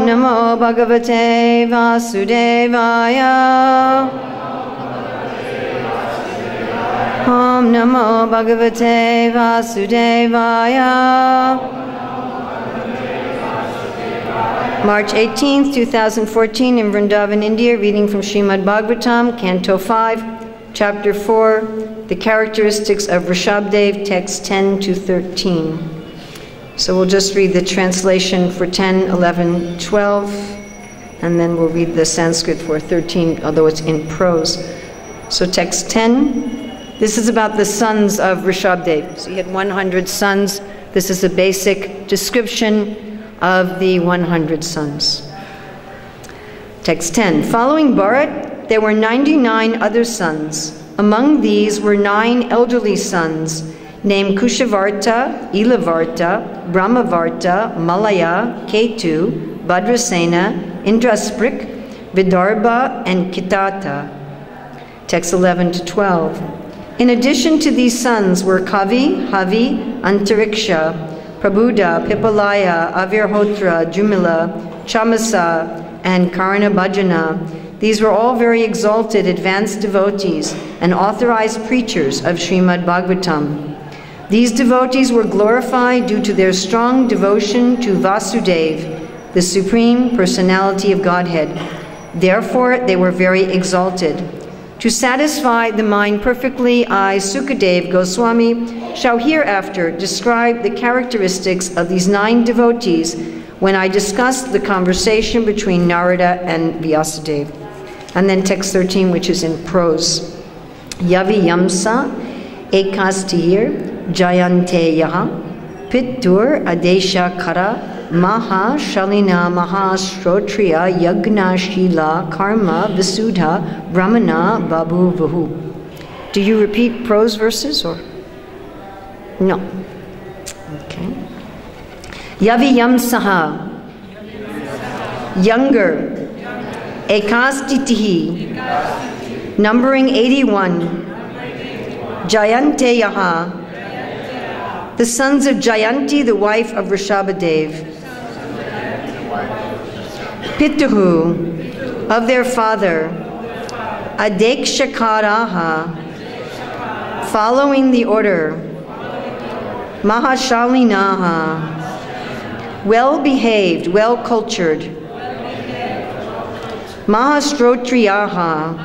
Namo Bhagavate Vasudevaya. Om Namo Bhagavate Vasudevaya. March 18th, 2014, in Vrindavan, India, reading from Srimad Bhagavatam, Canto 5, Chapter 4, The Characteristics of Rishabdev, Text 10 to 13. So we'll just read the translation for 10, 11, 12, and then we'll read the Sanskrit for 13, although it's in prose. So text 10, this is about the sons of Rishabdev. So he had 100 sons. This is a basic description of the 100 sons. Text 10. Following Bharat, there were 99 other sons. Among these were 9 elderly sons named Kushavarta, Ilavarta, Brahmavarta, Malaya, Ketu, Bhadrasena, Indrasprik, Vidarbha, and Kitata. Text 11 to 12. In addition to these sons were Kavi, Havi, Antariksha, Prabhuda, Pipalaya, Avirhotra, Urmila, Chamasa, and Karna Bhajana. These were all very exalted, advanced devotees and authorized preachers of Srimad Bhagavatam. These devotees were glorified due to their strong devotion to Vasudeva, the Supreme Personality of Godhead. Therefore, they were very exalted. To satisfy the mind perfectly, I, Sukadev Goswami, shall hereafter describe the characteristics of these 9 devotees when I discuss the conversation between Narada and Vyasadeva. And then text 13, which is in prose. Yavi Yamsa Ekastir Jayanteyaha Pittur Adesha Kara Maha Shalina Maha Shrotriya Yagna Shila Karma Visudha Brahmana Babu Vahu. Do you repeat prose verses or? No. Okay. Yavi Yamsaha, younger. Ekastitihi, numbering 81. Jayanteyaha, the sons of Jayanti, the wife of Rishabhadev. Pituhu, of their father. Adekshakaraha, following the order. Mahashalinaha, well-behaved, well-cultured. Mahastrotriyaha,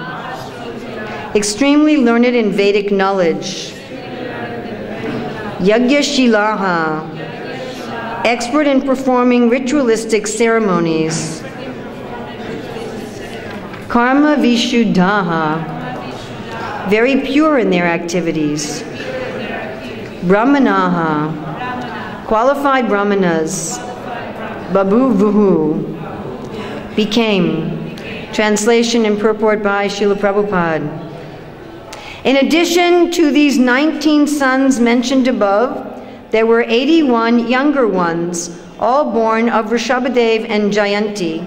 extremely learned in Vedic knowledge. Yagyashilaha, expert in performing ritualistic ceremonies. Karma Vishuddhaha, very pure in their activities. Brahmanaha, qualified brahmanas. Babu Vuhu, became. Translation and purport by Srila Prabhupada. In addition to these 19 sons mentioned above, there were 81 younger ones, all born of Rishabhadev and Jayanti.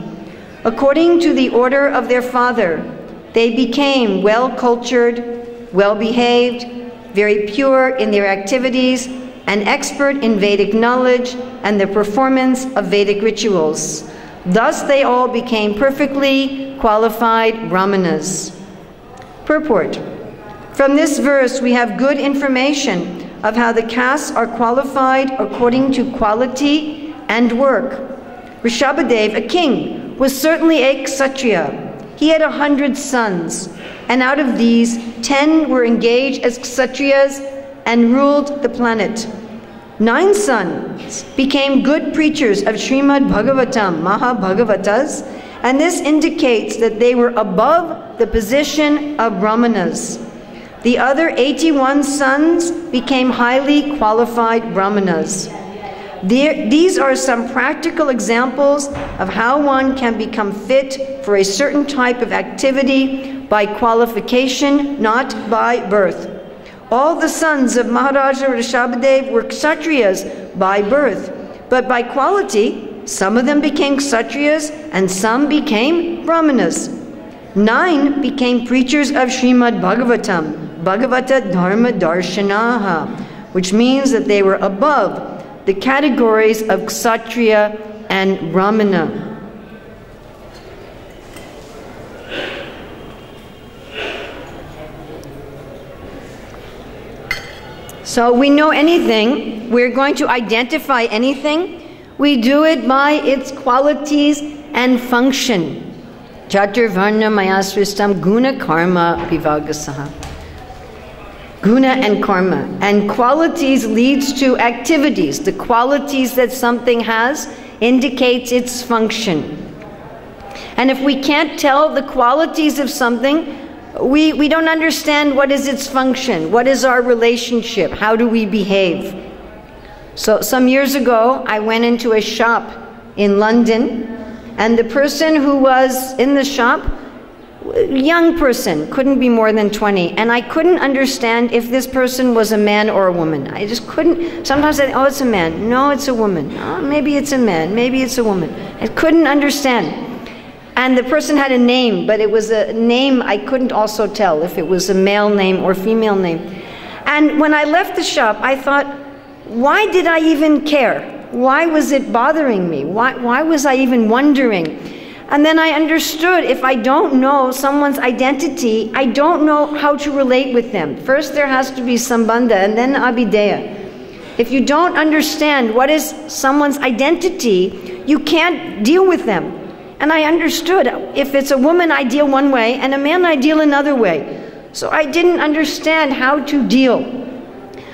According to the order of their father, they became well-cultured, well-behaved, very pure in their activities, and expert in Vedic knowledge and the performance of Vedic rituals. Thus they all became perfectly qualified brahmanas. Purport. From this verse we have good information of how the castes are qualified according to quality and work. Rishabhadev, a king, was certainly a Kshatriya. He had 100 sons, and out of these, 10 were engaged as Kshatriyas and ruled the planet. 9 sons became good preachers of Srimad Bhagavatam, Mahabhagavatas, and this indicates that they were above the position of brahmanas. The other 81 sons became highly qualified brahmanas. These are some practical examples of how one can become fit for a certain type of activity by qualification, not by birth. All the sons of Maharaja Rishabhadev were Kshatriyas by birth, but by quality, some of them became Kshatriyas and some became Brahmanas. 9 became preachers of Srimad Bhagavatam, Bhagavata Dharma Darshanaha, which means that they were above the categories of Kshatriya and Brahmana. So we know anything, we're going to identify anything, we do it by its qualities and function. Chatur varna maya sristam guna karma vivagasaha. Guna and karma. And qualities leads to activities. The qualities that something has indicates its function. And if we can't tell the qualities of something, we don't understand what is its function, what is our relationship, how do we behave. So some years ago, I went into a shop in London, and the person who was in the shop, young person, couldn't be more than 20, and I couldn't understand if this person was a man or a woman. I just couldn't. Sometimes I think, oh, it's a man. No, it's a woman. Oh, maybe it's a man. Maybe it's a woman. I couldn't understand. And the person had a name, but it was a name I couldn't also tell if it was a male name or female name. And when I left the shop, I thought, why did I even care? Why was it bothering me? Why was I even wondering? And then I understood, if I don't know someone's identity, I don't know how to relate with them. First there has to be sambandha and then abideya. If you don't understand what is someone's identity, you can't deal with them. And I understood, if it's a woman, I deal one way, and a man, I deal another way. So I didn't understand how to deal.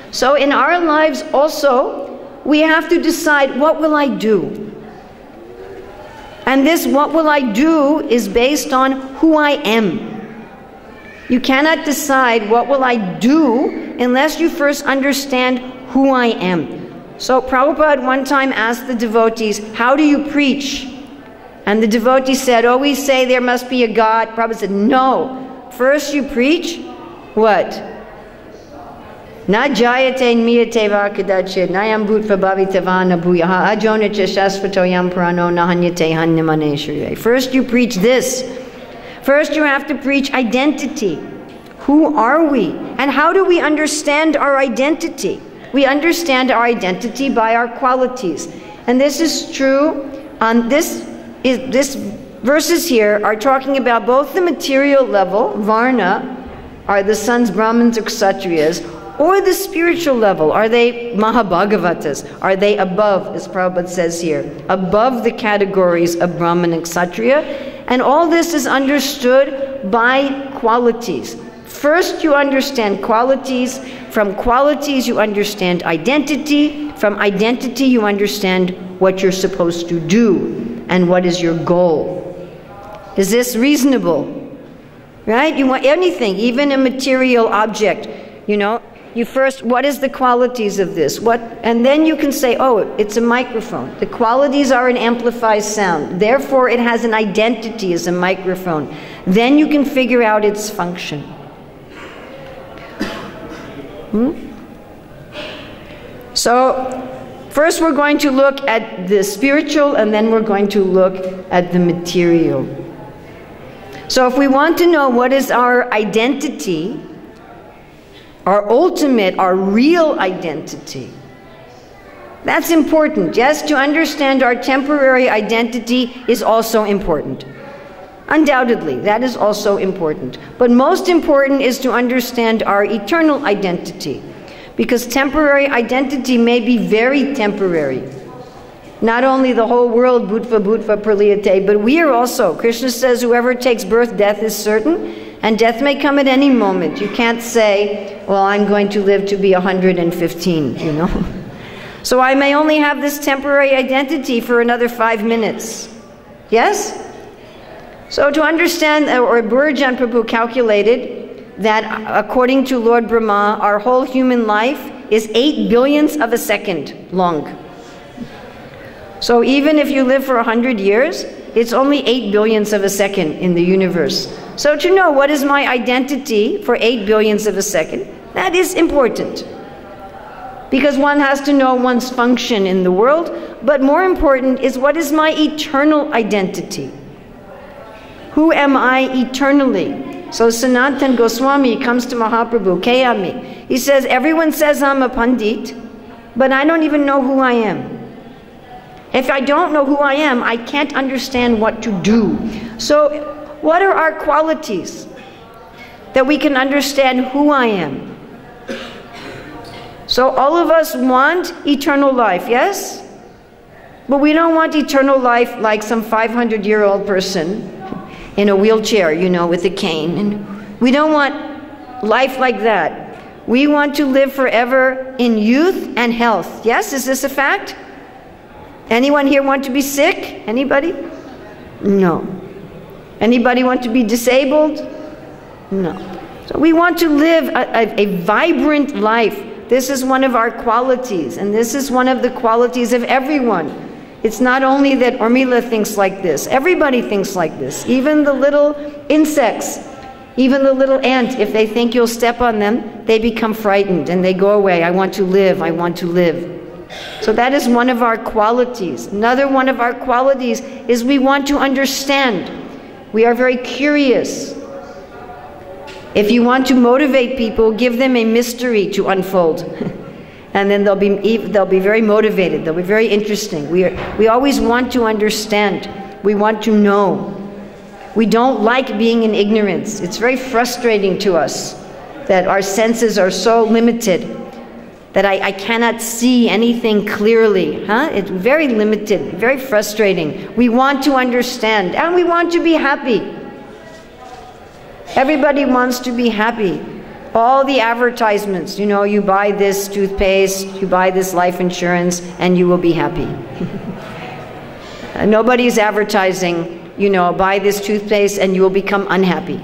So in our lives also, we have to decide, what will I do? And this what will I do is based on who I am. You cannot decide what will I do unless you first understand who I am. So Prabhupada one time asked the devotees, how do you preach? And the devotee said, always say there must be a God. Prabhupada said, no. First you preach, what? Na jayate nmiyate vakadachit, nayam bhutva bhavitavana bhuyaha, ajonacha shasvatoyam prano nahanyate hanyamaneshriye. First you preach this. First you have to preach identity. Who are we? And how do we understand our identity? We understand our identity by our qualities. And this is true on this verses here are talking about both the material level, varna, are the sons Brahmins or Kshatriyas, or the spiritual level, are they Mahabhagavatas, are they above, as Prabhupada says here, above the categories of Brahman and Kshatriya, and all this is understood by qualities. First you understand qualities, from qualities you understand identity, from identity you understand what you're supposed to do, and what is your goal. Is this reasonable? Right? You want anything, even a material object, you know, you first, what is the qualities of this? And then you can say, oh, it's a microphone. The qualities are an amplified sound. Therefore, it has an identity as a microphone. Then you can figure out its function. So, first we're going to look at the spiritual, and then we're going to look at the material. So if we want to know what is our identity, our ultimate, our real identity, that's important. Yes, to understand our temporary identity is also important. Undoubtedly, that is also important. But most important is to understand our eternal identity. Because temporary identity may be very temporary. Not only the whole world, bhutva praliyate, but we are also. Krishna says whoever takes birth, death is certain, and death may come at any moment. You can't say, well, I'm going to live to be 115, you know. So I may only have this temporary identity for another 5 minutes. Yes? So to understand, or Burjan Prabhu calculated, that according to Lord Brahma, our whole human life is 8 billionths of a second long. So even if you live for 100 years, it's only 8 billionths of a second in the universe. So to know what is my identity for 8 billionths of a second, that is important. Because one has to know one's function in the world, but more important is what is my eternal identity? Who am I eternally? So Sanatan Goswami comes to Mahaprabhu, Kayami. He says, everyone says I'm a Pandit, but I don't even know who I am. If I don't know who I am, I can't understand what to do. So what are our qualities that we can understand who I am? So all of us want eternal life, yes? But we don't want eternal life like some 500-year-old person in a wheelchair, you know, with a cane. And we don't want life like that. We want to live forever in youth and health. Yes, is this a fact? Anyone here want to be sick? Anybody? No. Anybody want to be disabled? No. So we want to live a vibrant life. This is one of our qualities, and this is one of the qualities of everyone. It's not only that Urmila thinks like this. Everybody thinks like this. Even the little insects, even the little ant, if they think you'll step on them, they become frightened and they go away. I want to live. I want to live. So that is one of our qualities. Another one of our qualities is we want to understand. We are very curious. If you want to motivate people, give them a mystery to unfold. And then they'll be very motivated. They'll be very interesting. We always want to understand. We want to know. We don't like being in ignorance. It's very frustrating to us that our senses are so limited that I cannot see anything clearly. It's very limited, very frustrating. We want to understand, and we want to be happy. Everybody wants to be happy. All the advertisements, you know, you buy this toothpaste, you buy this life insurance, and you will be happy. Nobody's advertising, you know, buy this toothpaste and you will become unhappy.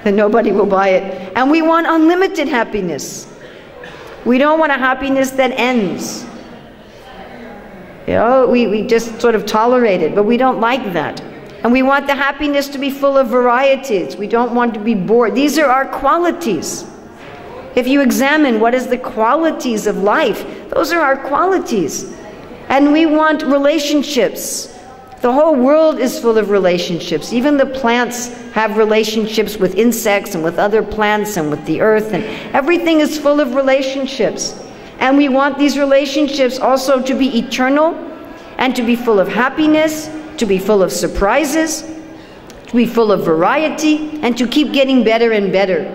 And nobody will buy it. And we want unlimited happiness. We don't want a happiness that ends. You know, we just sort of tolerate it, but we don't like that. And we want the happiness to be full of varieties. We don't want to be bored. These are our qualities. If you examine what is the qualities of life, those are our qualities. And we want relationships. The whole world is full of relationships. Even the plants have relationships with insects and with other plants and with the earth. And everything is full of relationships. And we want these relationships also to be eternal and to be full of happiness, to be full of surprises, to be full of variety, and to keep getting better and better.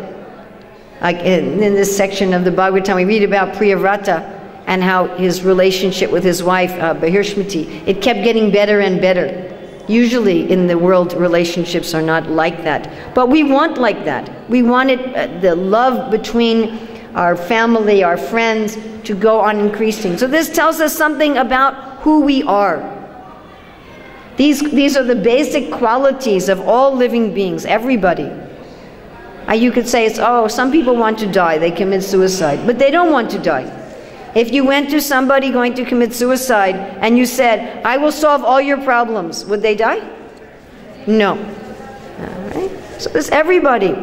Like in this section of the Bhagavatam, we read about Priyavrata and how his relationship with his wife, Bahirshmati, it kept getting better and better. Usually in the world, relationships are not like that. But we want like that. We want it, the love between our family, our friends, to go on increasing. So this tells us something about who we are. These are the basic qualities of all living beings, everybody. You could say, some people want to die, they commit suicide, but they don't want to die. If you went to somebody going to commit suicide and you said, I will solve all your problems, would they die? No. All right? So it's everybody.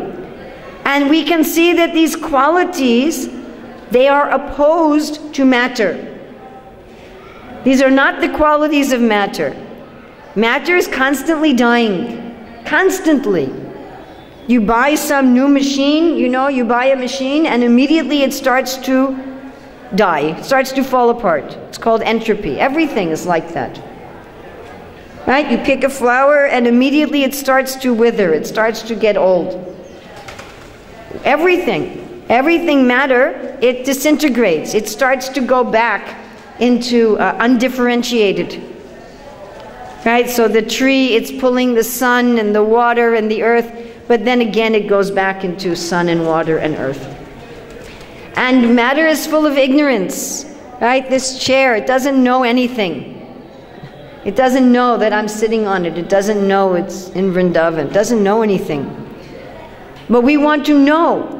And we can see that these qualities, they are opposed to matter. These are not the qualities of matter. Matter is constantly dying, constantly. You buy some new machine, you know, you buy a machine and immediately it starts to die, it starts to fall apart. It's called entropy. Everything is like that. Right? You pick a flower and immediately it starts to wither, it starts to get old. Everything matter, it disintegrates, it starts to go back into undifferentiated. Right? So the tree, it's pulling the sun and the water and the earth, but then again it goes back into sun and water and earth. And matter is full of ignorance. Right? This chair, it doesn't know anything. It doesn't know that I'm sitting on it. It doesn't know it's in Vrindavan. It doesn't know anything. But we want to know.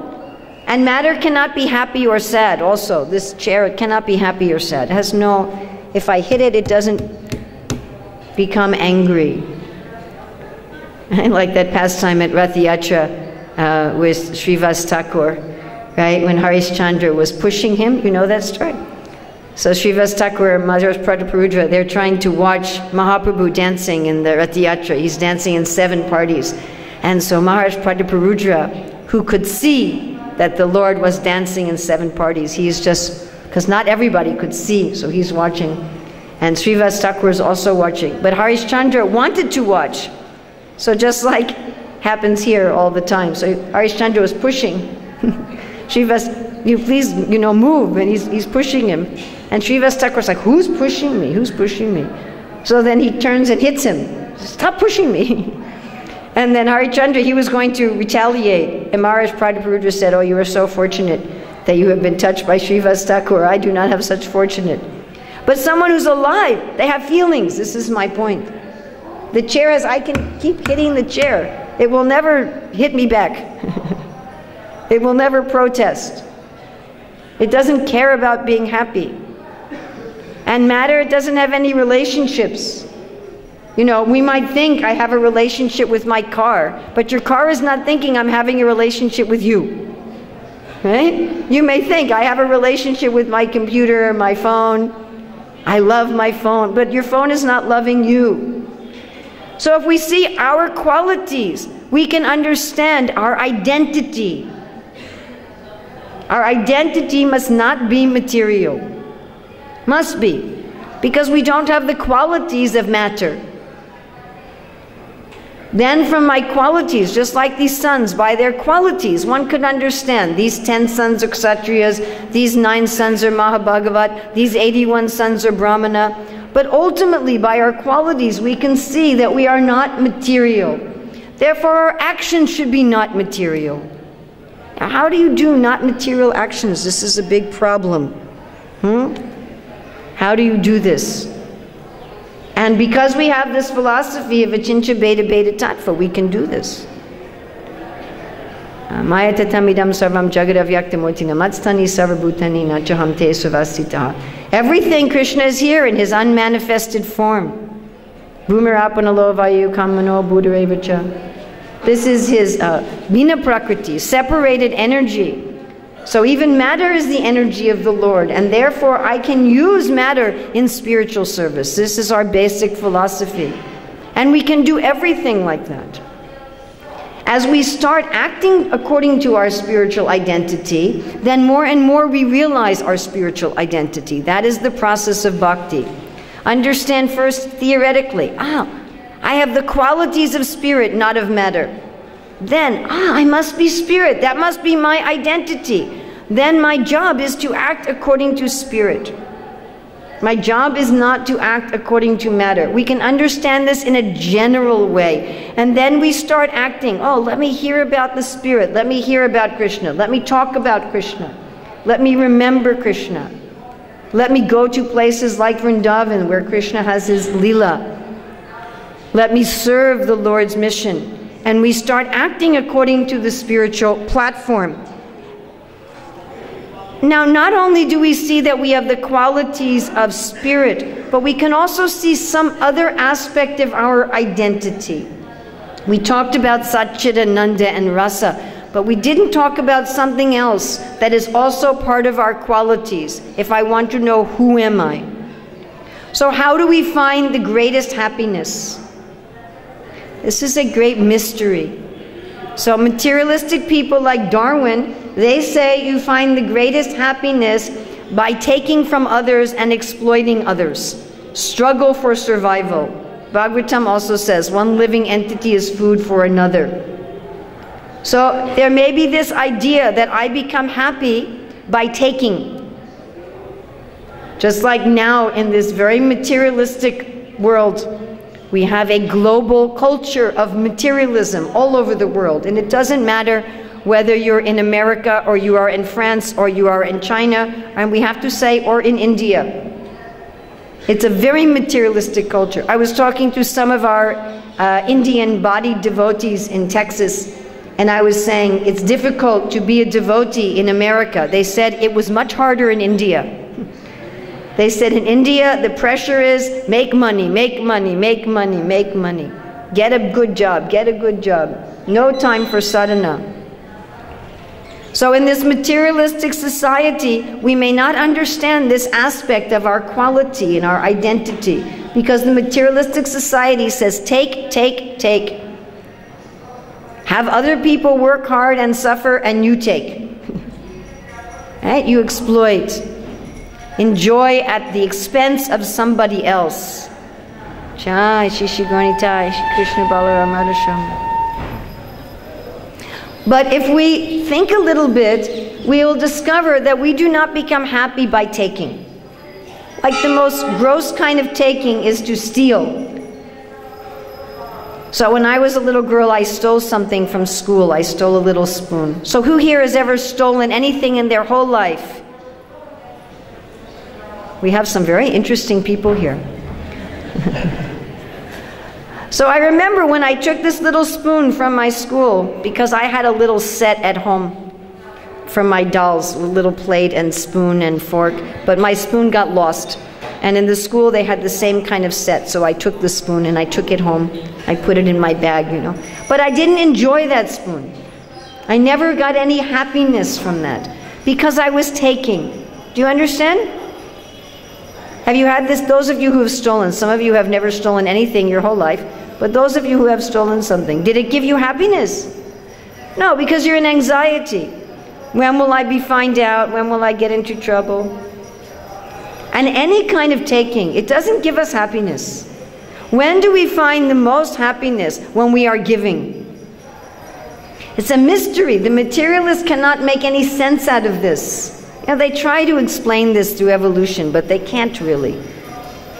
And matter cannot be happy or sad also. This chair, it cannot be happy or sad. It has no, if I hit it, it doesn't become angry. I like that pastime at Rath Yatra with Srivas Thakur, right? When Harish Chandra was pushing him, you know that story? So Srivas Thakur and Maharaj Prataparudra, they're trying to watch Mahaprabhu dancing in the Rath Yatra. He's dancing in 7 parties. And so Maharaj Prataparudra, who could see that the Lord was dancing in 7 parties, he's just, because not everybody could see, so he's watching. And Srivas Thakur is also watching. But Harish Chandra wanted to watch. So just like happens here all the time. So Harish Chandra was pushing. Srivas you please, move. And he's pushing him. And Srivas Thakur's like, who's pushing me? Who's pushing me? So then he turns and hits him. Stop pushing me. And then Harichandra, he was going to retaliate. And Maharaj Prataparudra said, oh, you are so fortunate that you have been touched by Srivas Thakur. I do not have such fortunate. But someone who's alive, they have feelings. This is my point. The chair, as I can keep hitting the chair, it will never hit me back. It will never protest. It doesn't care about being happy. And matter, it doesn't have any relationships. We might think I have a relationship with my car, but your car is not thinking I'm having a relationship with you. Right? You may think I have a relationship with my computer or my phone. I love my phone, but your phone is not loving you. So if we see our qualities, we can understand our identity. Our identity must not be material. Must be. Because we don't have the qualities of matter. Then from my qualities, just like these sons, by their qualities, one could understand. These 10 sons are Kshatriyas, these 9 sons are Mahabhagavat, these 81 sons are Brahmana. But ultimately, by our qualities, we can see that we are not material. Therefore, our actions should be not material. Now, how do you do not material actions? This is a big problem. How do you do this? And because we have this philosophy of Achincha Beta Beta Tattva, we can do this. Maya tatamidam sarvam jagadavyaktamurtina matstani sarvabhutani nachaham te suvasitaha. Everything Krishna is here in his unmanifested form. Bhumirapanalovvayu kamano buddharevacha. This is his Vina Prakriti, separated energy. So even matter is the energy of the Lord, and therefore I can use matter in spiritual service. This is our basic philosophy. And we can do everything like that. As we start acting according to our spiritual identity, then more and more we realize our spiritual identity. That is the process of bhakti. Understand first theoretically, I have the qualities of spirit, not of matter. Then, I must be spirit. That must be my identity. Then my job is to act according to spirit. My job is not to act according to matter. We can understand this in a general way. And then we start acting. Oh, let me hear about the spirit. Let me hear about Krishna. Let me talk about Krishna. Let me remember Krishna. Let me go to places like Vrindavan where Krishna has his Leela. Let me serve the Lord's mission. And we start acting according to the spiritual platform. Now, not only do we see that we have the qualities of spirit, but we can also see some other aspect of our identity. We talked about Satchidananda and Rasa, but we didn't talk about something else that is also part of our qualities, if I want to know who am I. So how do we find the greatest happiness? This is a great mystery. So materialistic people like Darwin, they say you find the greatest happiness by taking from others and exploiting others. Struggle for survival. Bhagavatam also says one living entity is food for another. So there may be this idea that I become happy by taking. Just like now in this very materialistic world, we have a global culture of materialism all over the world. And it doesn't matter whether you're in America or you are in France or you are in China, and we have to say, or in India. It's a very materialistic culture. I was talking to some of our Indian body devotees in Texas, and I was saying it's difficult to be a devotee in America. They said it was much harder in India. They said in India, the pressure is make money, make money, make money, make money. Get a good job, get a good job. No time for sadhana. So in this materialistic society, we may not understand this aspect of our quality and our identity, because the materialistic society says take, take, take. Have other people work hard and suffer, and you take. Right? You exploit. Enjoy at the expense of somebody else. Jai Shishi Gaunitai, Krishna Balaram Radhasham. But if we think a little bit, we will discover that we do not become happy by taking. Like the most gross kind of taking is to steal. So when I was a little girl, I stole something from school. I stole a little spoon. So who here has ever stolen anything in their whole life? We have some very interesting people here. So I remember when I took this little spoon from my school, because I had a little set at home from my dolls, a little plate and spoon and fork, but my spoon got lost. And in the school they had the same kind of set, so I took the spoon and I took it home. I put it in my bag, you know. But I didn't enjoy that spoon. I never got any happiness from that, because I was taking. Do you understand? Have you had this, those of you who have stolen, some of you have never stolen anything your whole life, but those of you who have stolen something, did it give you happiness? No, because you're in anxiety. When will I be found out? When will I get into trouble? And any kind of taking, it doesn't give us happiness. When do we find the most happiness? When we are giving. It's a mystery. The materialists cannot make any sense out of this. You know, they try to explain this through evolution, but they can't really.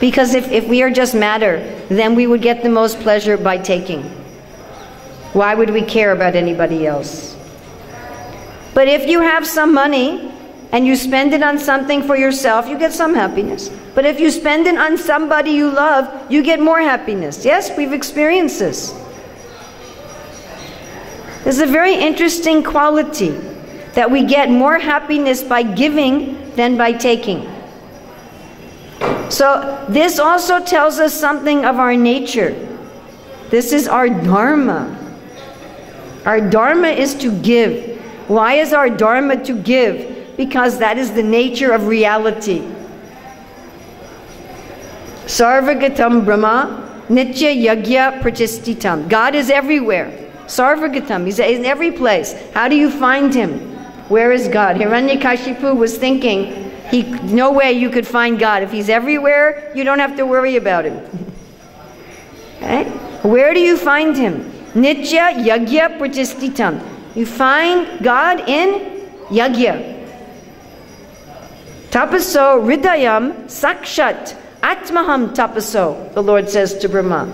Because if we are just matter, then we would get the most pleasure by taking. Why would we care about anybody else? But if you have some money and you spend it on something for yourself, you get some happiness. But if you spend it on somebody you love, you get more happiness. Yes, we've experienced this. There's a very interesting quality that we get more happiness by giving than by taking. So this also tells us something of our nature. This is our dharma. Our dharma is to give. Why is our dharma to give? Because that is the nature of reality. Sarvagatam Brahma Nitya Yagya Pratistitam. God is everywhere. Sarvagatam, He's in every place. How do you find Him? Where is God? Hiranyakashipu was thinking, no way you could find God. If He's everywhere, you don't have to worry about Him. Okay? Where do you find Him? Nitya Yagya Pratistitam. You find God in Yagya. Tapaso Hridayam Sakshat Atmaham Tapaso, the Lord says to Brahma.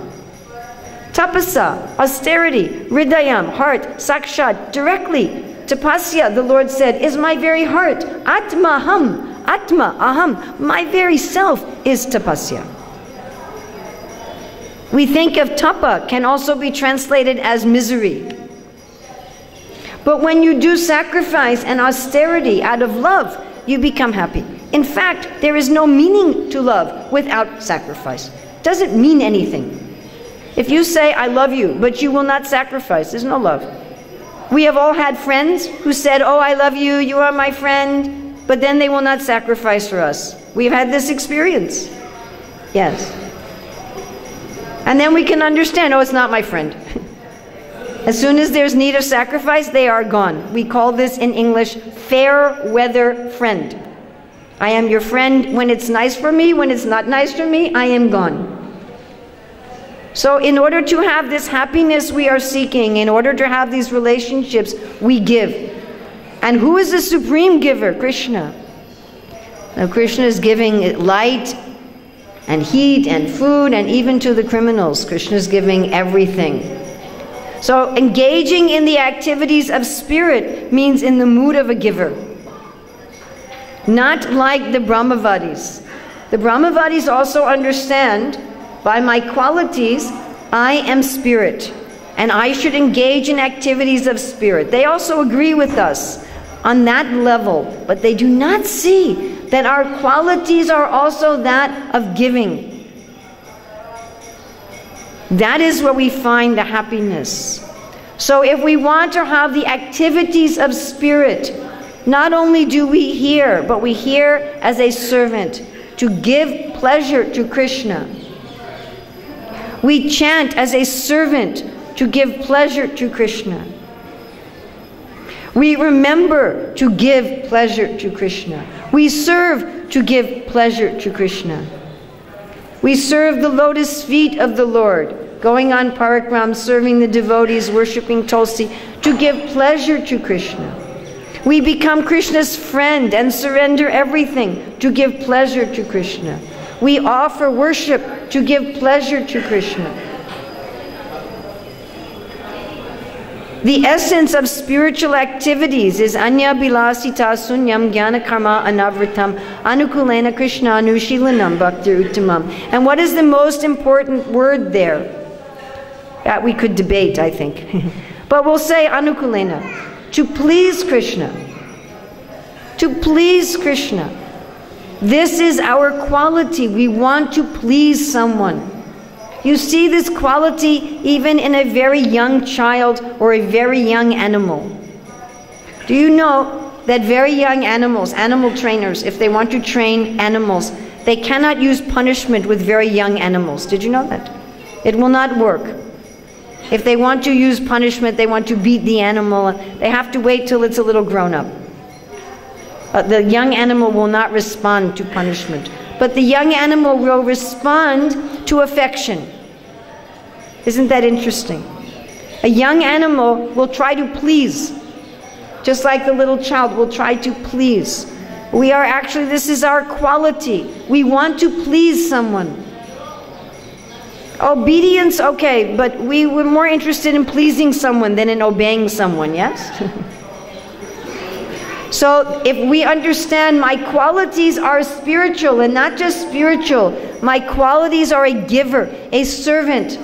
Tapasa, austerity, Hridayam, heart, Sakshat, directly. Tapasya, the Lord said, is my very heart. Atmaham, Atma, Aham, my very self is tapasya. We think of tapa can also be translated as misery. But when you do sacrifice and austerity out of love, you become happy. In fact, there is no meaning to love without sacrifice. It doesn't mean anything. If you say, I love you, but you will not sacrifice, there's no love. We have all had friends who said, oh, I love you, you are my friend, but then they will not sacrifice for us. We've had this experience. Yes. And then we can understand, oh, it's not my friend. As soon as there's need of sacrifice, they are gone. We call this in English, fair weather friend. I am your friend when it's nice for me. When it's not nice for me, I am gone. So in order to have this happiness we are seeking, in order to have these relationships, we give. And who is the supreme giver? Krishna. Now Krishna is giving light and heat and food, and even to the criminals, Krishna is giving everything. So engaging in the activities of spirit means in the mood of a giver. Not like the Brahmavadis. The Brahmavadis also understand, by my qualities, I am spirit, and I should engage in activities of spirit. They also agree with us on that level, but they do not see that our qualities are also that of giving. That is where we find the happiness. So if we want to have the activities of spirit, not only do we hear, but we hear as a servant to give pleasure to Krishna. We chant as a servant to give pleasure to Krishna. We remember to give pleasure to Krishna. We serve to give pleasure to Krishna. We serve the lotus feet of the Lord, going on parikram, serving the devotees, worshipping Tulsi, to give pleasure to Krishna. We become Krishna's friend and surrender everything to give pleasure to Krishna. We offer worship to give pleasure to Krishna. The essence of spiritual activities is anya bilasita sunyam jnana karma anavritam anukulena krishna anushilanam bhakti uttamam. And what is the most important word there? That we could debate, I think. But we'll say anukulena. To please Krishna. To please Krishna. This is our quality. We want to please someone. You see this quality even in a very young child or a very young animal. Do you know that very young animals, animal trainers, if they want to train animals, they cannot use punishment with very young animals. Did you know that? It will not work. If they want to use punishment, they want to beat the animal, they have to wait till it's a little grown up. The young animal will not respond to punishment. But the young animal will respond to affection. Isn't that interesting? A young animal will try to please. Just like the little child will try to please. We are actually, this is our quality. We want to please someone. Obedience, okay, but we were more interested in pleasing someone than in obeying someone, yes? So if we understand my qualities are spiritual and not just spiritual, my qualities are a giver, a servant,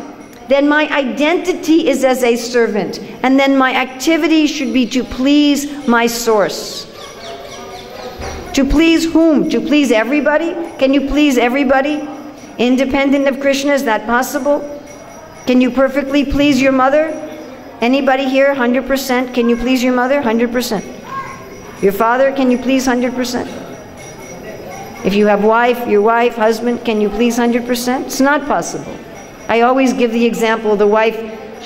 then my identity is as a servant. And then my activity should be to please my source. To please whom? To please everybody? Can you please everybody? Independent of Krishna, is that possible? Can you perfectly please your mother? Anybody here, 100%? Can you please your mother? 100%. Your father, can you please 100%? If you have your wife, husband, can you please 100%? It's not possible. I always give the example, the wife,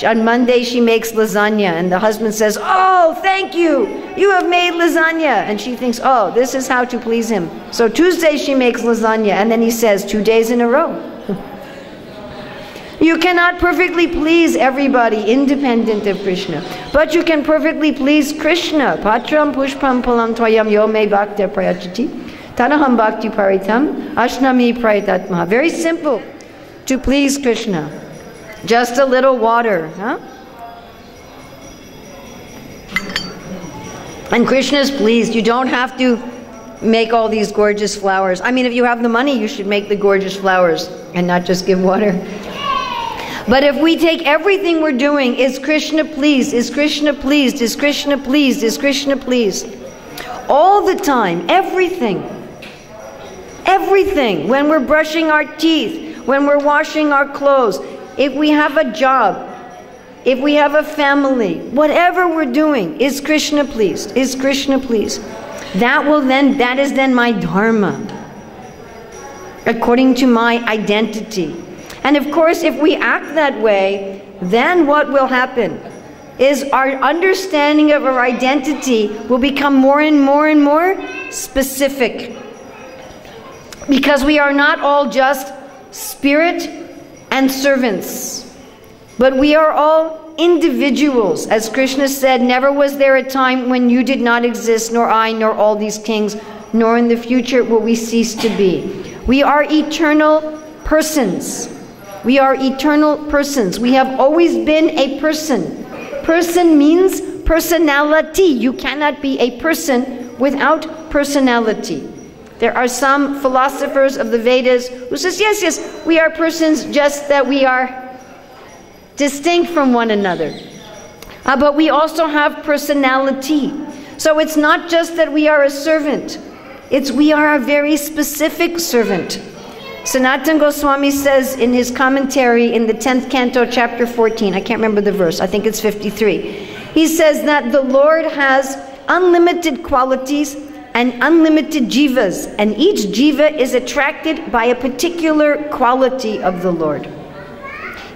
on Monday she makes lasagna and the husband says, "Oh, thank you, you have made lasagna." And she thinks, "Oh, this is how to please him." So Tuesday she makes lasagna and then he says, 2 days in a row. You cannot perfectly please everybody independent of Krishna. But you can perfectly please Krishna. Patram pushpam palam tvayam yo me bhakti prayachati. Tanaham bhakti paritam ashnami prayatatma. Very simple to please Krishna. Just a little water. Huh? And Krishna is pleased. You don't have to make all these gorgeous flowers. I mean, if you have the money, you should make the gorgeous flowers and not just give water. But if we take everything we're doing, is Krishna pleased? Is Krishna pleased? Is Krishna pleased? Is Krishna pleased? All the time, everything. Everything. When we're brushing our teeth, when we're washing our clothes, if we have a job, if we have a family, whatever we're doing, is Krishna pleased? Is Krishna pleased? That is then my dharma, according to my identity. And of course, if we act that way, then what will happen is our understanding of our identity will become more and more and more specific. Because we are not all just spirit and servants, but we are all individuals. As Krishna said, never was there a time when you did not exist, nor I, nor all these kings, nor in the future will we cease to be. We are eternal persons. We are eternal persons. We have always been a person. Person means personality. You cannot be a person without personality. There are some philosophers of the Vedas who says, yes, we are persons, just that we are distinct from one another. But we also have personality. So it's not just that we are a servant. It's we are a very specific servant. Sanatana Goswami says in his commentary in the 10th canto, chapter 14, I can't remember the verse, I think it's 53. He says that the Lord has unlimited qualities and unlimited jivas, and each jiva is attracted by a particular quality of the Lord.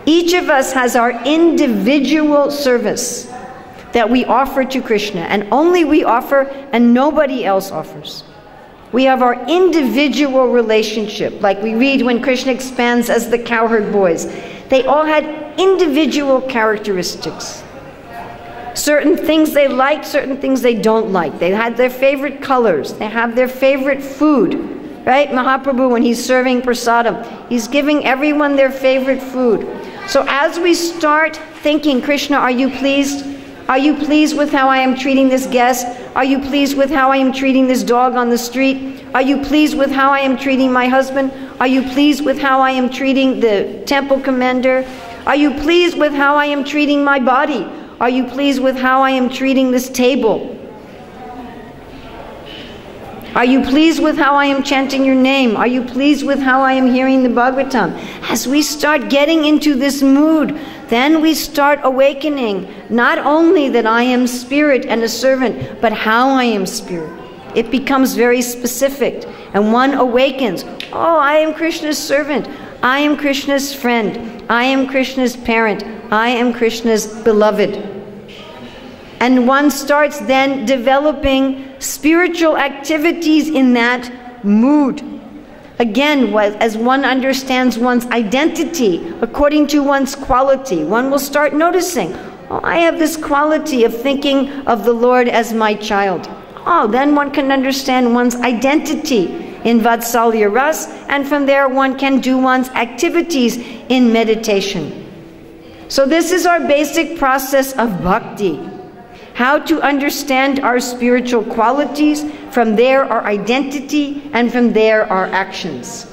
Each of us has our individual service that we offer to Krishna, and only we offer and nobody else offers. We have our individual relationship, like we read when Krishna expands as the cowherd boys. They all had individual characteristics. Certain things they like, certain things they don't like. They had their favorite colors. They have their favorite food. Right? Mahaprabhu, when he's serving prasadam, he's giving everyone their favorite food. So as we start thinking, Krishna, are you pleased? Are you pleased with how I am treating this guest? Are you pleased with how I am treating this dog on the street? Are you pleased with how I am treating my husband? Are you pleased with how I am treating the temple commander? Are you pleased with how I am treating my body? Are you pleased with how I am treating this table? Are you pleased with how I am chanting your name? Are you pleased with how I am hearing the Bhagavatam? As we start getting into this mood, then we start awakening not only that I am spirit and a servant, but how I am spirit. It becomes very specific. And one awakens, oh, I am Krishna's servant. I am Krishna's friend. I am Krishna's parent. I am Krishna's beloved. And one starts then developing spiritual activities in that mood. Again, as one understands one's identity according to one's quality, one will start noticing, oh, I have this quality of thinking of the Lord as my child. Oh, then one can understand one's identity in Vatsalya Ras, and from there one can do one's activities in meditation. So this is our basic process of bhakti. How to understand our spiritual qualities, from there our identity, and from there our actions.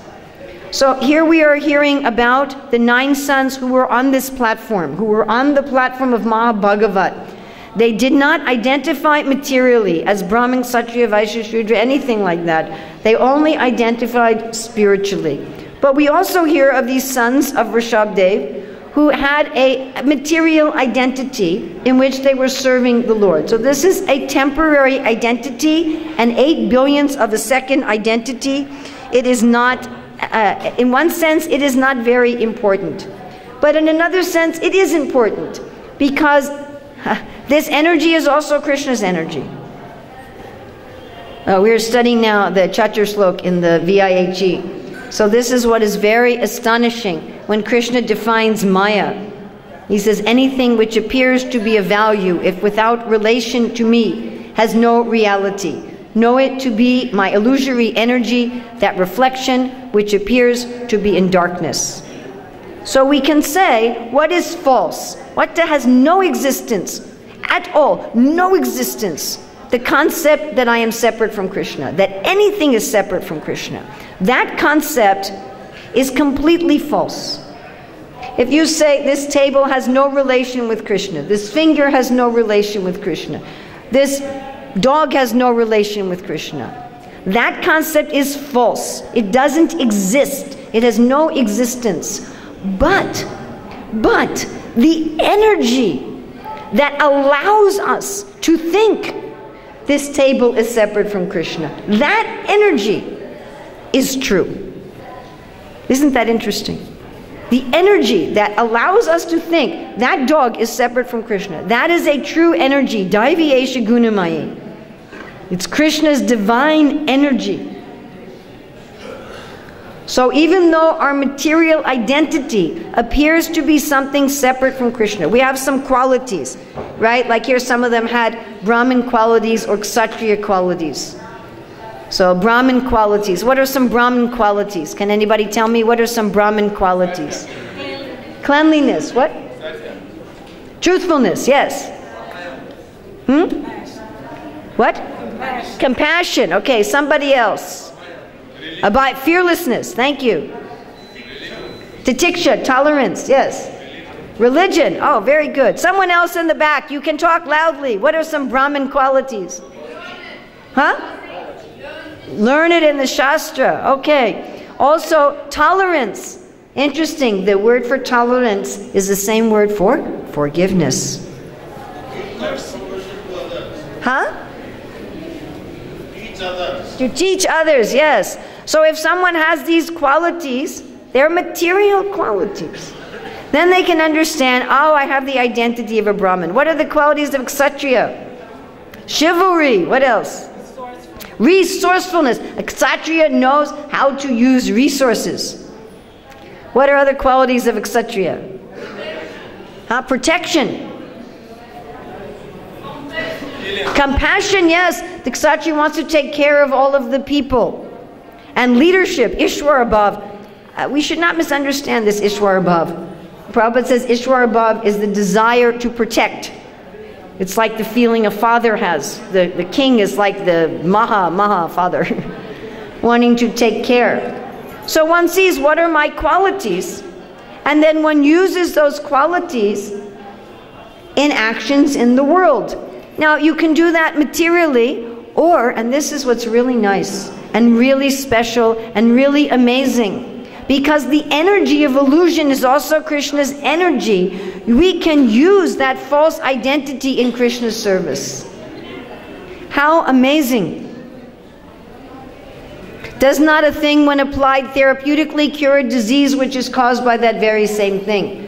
So here we are hearing about the 9 sons who were on this platform, who were on the platform of Mahabhagavat. They did not identify materially as Brahmin, Kshatriya, Vaishya, Shudra, anything like that. They only identified spiritually. But we also hear of these sons of Rishabdev who had a material identity in which they were serving the Lord. So this is a temporary identity, an 8 billionths of a second identity. It is not, in one sense, it is not very important. But in another sense, it is important, because this energy is also Krishna's energy. We are studying now the Chatur Slok in the VIHE. So this is what is very astonishing when Krishna defines Maya. He says, anything which appears to be of value, if without relation to me, has no reality. Know it to be my illusory energy, that reflection which appears to be in darkness. So we can say, what is false? What has no existence at all, no existence. The concept that I am separate from Krishna, that anything is separate from Krishna. That concept is completely false. If you say this table has no relation with Krishna, this finger has no relation with Krishna, this dog has no relation with Krishna, that concept is false. It doesn't exist. It has no existence. But the energy that allows us to think this table is separate from Krishna, that energy is true. Isn't that interesting? The energy that allows us to think that dog is separate from Krishna, that is a true energy, Daiviyesha Gunamayi. It's Krishna's divine energy. So even though our material identity appears to be something separate from Krishna, we have some qualities, right? Like here some of them had Brahmin qualities or Kshatriya qualities. So Brahmin qualities. What are some Brahmin qualities? Can anybody tell me what are some Brahmin qualities? Cleanliness. What? Truthfulness. Yes. What? Compassion. Okay, somebody else. About fearlessness. Thank you. Titiksha. Tolerance. Yes. Religion. Oh, very good. Someone else in the back. You can talk loudly. What are some Brahmin qualities? Huh? Learn it in the Shastra. Okay. Also, tolerance. Interesting. The word for tolerance is the same word for forgiveness. Huh? To teach others, yes. So if someone has these qualities, they're material qualities. Then they can understand, oh, I have the identity of a Brahmin. What are the qualities of Kshatriya? Chivalry. What else? Resourcefulness. A Kshatriya knows how to use resources. What are other qualities of a Kshatriya? Protection. Compassion, yes. The Kshatriya wants to take care of all of the people. And leadership, Ishwar Bhav. We should not misunderstand this Ishwar Bhav. Prabhupada says Ishwar Bhav is the desire to protect. It's like the feeling a father has. The king is like the Maha father, wanting to take care. So one sees, what are my qualities? And then one uses those qualities in actions in the world. Now, you can do that materially, or, and this is what's really nice, and really special, and really amazing, because the energy of illusion is also Krishna's energy. We can use that false identity in Krishna's service. How amazing. Does not a thing, when applied therapeutically, cure a disease which is caused by that very same thing?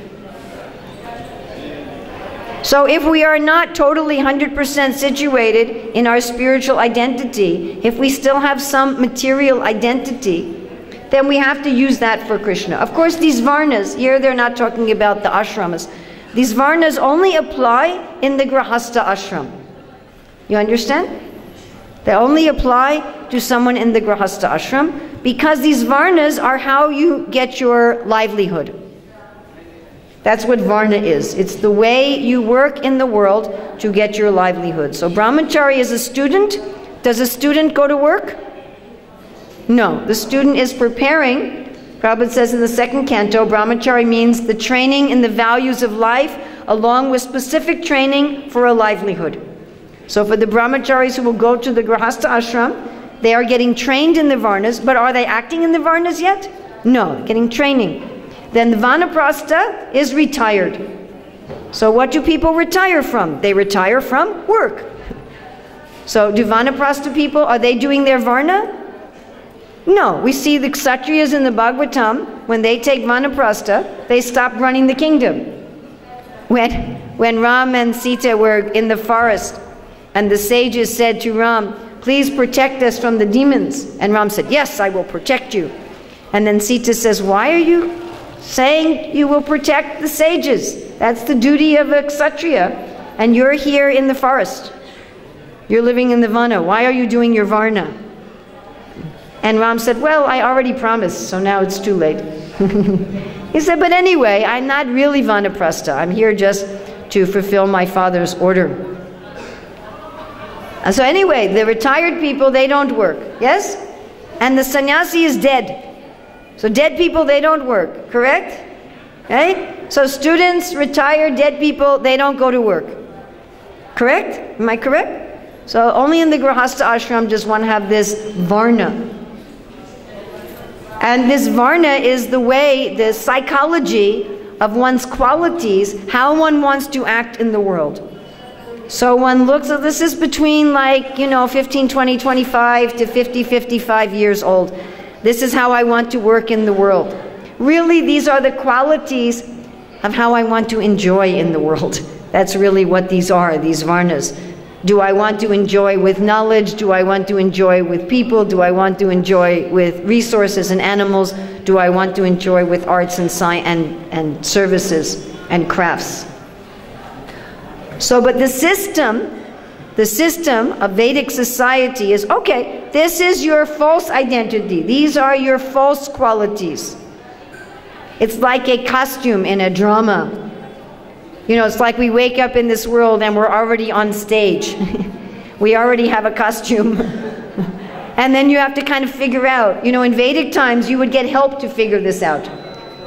So if we are not totally 100% situated in our spiritual identity, if we still have some material identity, then we have to use that for Krishna. Of course, these varnas, here they're not talking about the ashramas. These varnas only apply in the grahastha ashram. You understand? They only apply to someone in the grahastha ashram, because these varnas are how you get your livelihood. That's what varna is. It's the way you work in the world to get your livelihood. So brahmachari is a student. Does a student go to work? No. The student is preparing. Prabhupada says in the second canto, brahmachari means the training in the values of life along with specific training for a livelihood. So for the brahmacharis who will go to the grahastha ashram, they are getting trained in the varnas, but are they acting in the varnas yet? No, getting training. Then the vanaprastha is retired. So what do people retire from? They retire from work. So do vanaprastha people, are they doing their varna? No. We see the kshatriyas in the Bhagavatam, when they take vanaprastha, they stop running the kingdom. When Ram and Sita were in the forest, and the sages said to Ram, please protect us from the demons. And Ram said, yes, I will protect you. And then Sita says, why are you saying you will protect the sages? That's the duty of a kshatriya. And you're here in the forest. You're living in the vana. Why are you doing your varna? And Ram said, well, I already promised, so now it's too late. He said, but anyway, I'm not really vanaprastha. I'm here just to fulfill my father's order. And so anyway, the retired people, they don't work. Yes? And the sannyasi is dead. So dead people, they don't work, correct? Right? So students, retired, dead people, they don't go to work. Correct? Am I correct? So only in the grahastha ashram does one have this varna. And this varna is the way, the psychology of one's qualities, how one wants to act in the world. So one looks at, this is between 15, 20, 25 to 50, 55 years old. This is how I want to work in the world. Really, these are the qualities of how I want to enjoy in the world. That's really what these are, these varnas. Do I want to enjoy with knowledge? Do I want to enjoy with people? Do I want to enjoy with resources and animals? Do I want to enjoy with arts and science and services and crafts? So, but the system of Vedic society is, okay, this is your false identity. These are your false qualities. It's like a costume in a drama. It's like we wake up in this world and we're already on stage. We already have a costume. And then you have to kind of figure out, in Vedic times, you would get help to figure this out.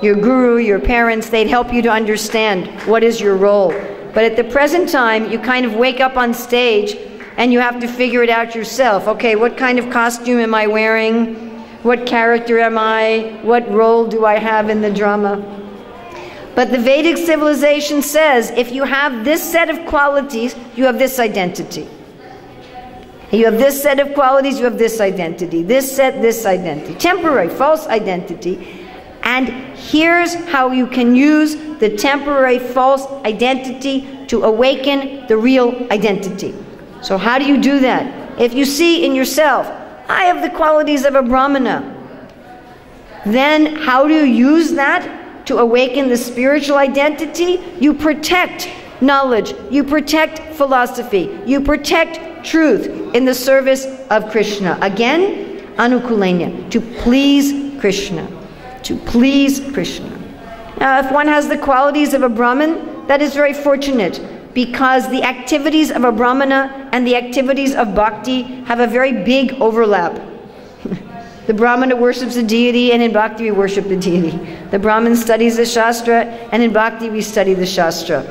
Your guru, your parents, they'd help you to understand what is your role. But at the present time, you kind of wake up on stage and you have to figure it out yourself. Okay, what kind of costume am I wearing? What character am I? What role do I have in the drama? But the Vedic civilization says, if you have this set of qualities, you have this identity. You have this set of qualities, you have this identity. This set, this identity. Temporary, false identity. And here's how you can use the temporary false identity to awaken the real identity. So how do you do that? If you see in yourself, I have the qualities of a brahmana, then how do you use that to awaken the spiritual identity? You protect knowledge. You protect philosophy. You protect truth in the service of Krishna. Again, anukulenya, to please Krishna. To please Krishna. Now, if one has the qualities of a Brahmin, that is very fortunate, because the activities of a Brahmana and the activities of Bhakti have a very big overlap. The Brahmana worships the deity, and in Bhakti we worship the deity. The Brahmin studies the Shastra, and in Bhakti we study the Shastra.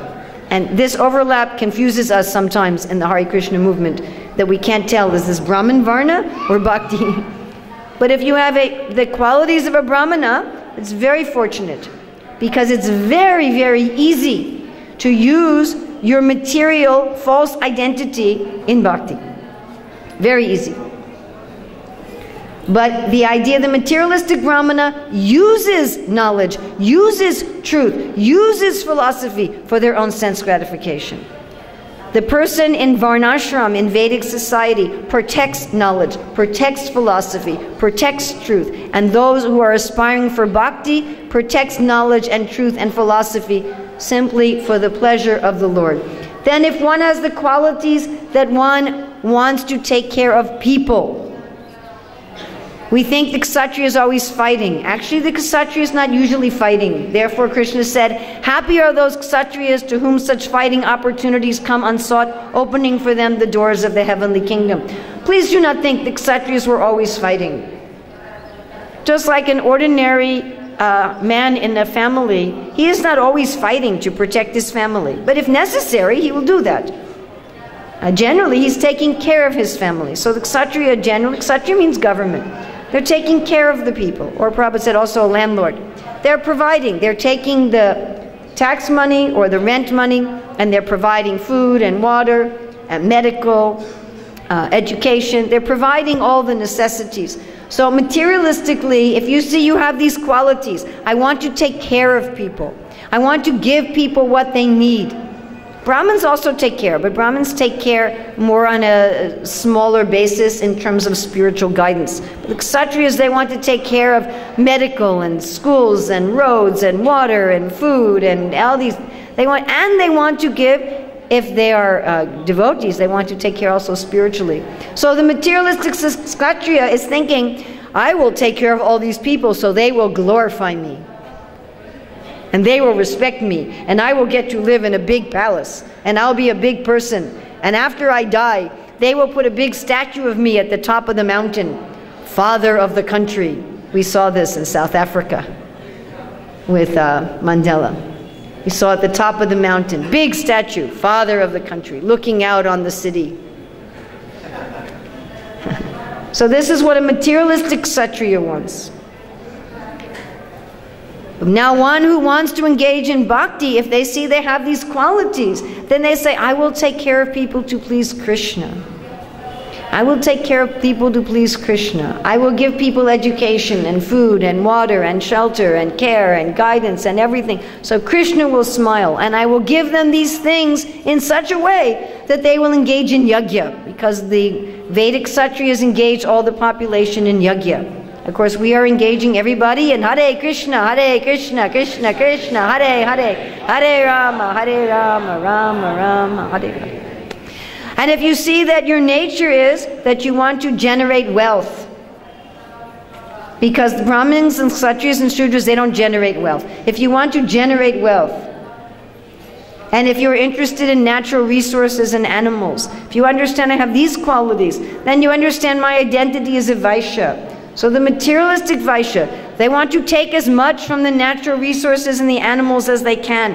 And this overlap confuses us sometimes in the Hare Krishna movement, that we can't tell, is this Brahmin Varna or Bhakti? But if you have the qualities of a Brahmana, it's very fortunate, because it's very, very easy to use your material false identity in Bhakti. Very easy. But the idea of the materialistic Brahmana uses knowledge, uses truth, uses philosophy for their own sense gratification. The person in Varnashram, in Vedic society, protects knowledge, protects philosophy, protects truth. And those who are aspiring for bhakti protects knowledge and truth and philosophy simply for the pleasure of the Lord. Then if one has the qualities that one wants to take care of people, we think the Kshatriya is always fighting. Actually, the Kshatriya is not usually fighting. Therefore, Krishna said, happy are those Kshatriyas to whom such fighting opportunities come unsought, opening for them the doors of the heavenly kingdom. Please do not think the Kshatriyas were always fighting. Just like an ordinary man in a family, he is not always fighting to protect his family. But if necessary, he will do that. Generally, he's taking care of his family. So the Kshatriya, generally, Kshatriya means government. They're taking care of the people, or Prabhupada said also a landlord. They're providing, they're taking the tax money or the rent money, and they're providing food and water and medical, education. They're providing all the necessities. So materialistically, if you see you have these qualities, I want to take care of people. I want to give people what they need. Brahmins also take care, but Brahmins take care more on a smaller basis in terms of spiritual guidance. But the Kshatriyas, they want to take care of medical and schools and roads and water and food and all these. They want to give, if they are devotees, they want to take care also spiritually. So the materialistic Kshatriya is thinking, I will take care of all these people so they will glorify me. And they will respect me, and I will get to live in a big palace, and I'll be a big person. And after I die, they will put a big statue of me at the top of the mountain. Father of the country. We saw this in South Africa with Mandela. We saw at the top of the mountain, big statue, Father of the country, looking out on the city. So this is what a materialistic Kshatriya wants. Now one who wants to engage in bhakti, if they see they have these qualities, then they say, I will take care of people to please Krishna. I will take care of people to please Krishna. I will give people education and food and water and shelter and care and guidance and everything. So Krishna will smile, and I will give them these things in such a way that they will engage in yajna, because the Vedic Kshatriyas engage all the population in yajna. Of course, we are engaging everybody in Hare Krishna, Krishna Krishna, Hare Hare, Hare Rama, Rama Rama, Hare Hare. And if you see that your nature is that you want to generate wealth, because the Brahmins and Kshatriyas and Shudras, they don't generate wealth. If you want to generate wealth, and if you're interested in natural resources and animals, if you understand I have these qualities, then you understand my identity as a Vaishya. So the materialistic Vaishya, they want to take as much from the natural resources and the animals as they can.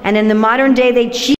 And in the modern day, they cheat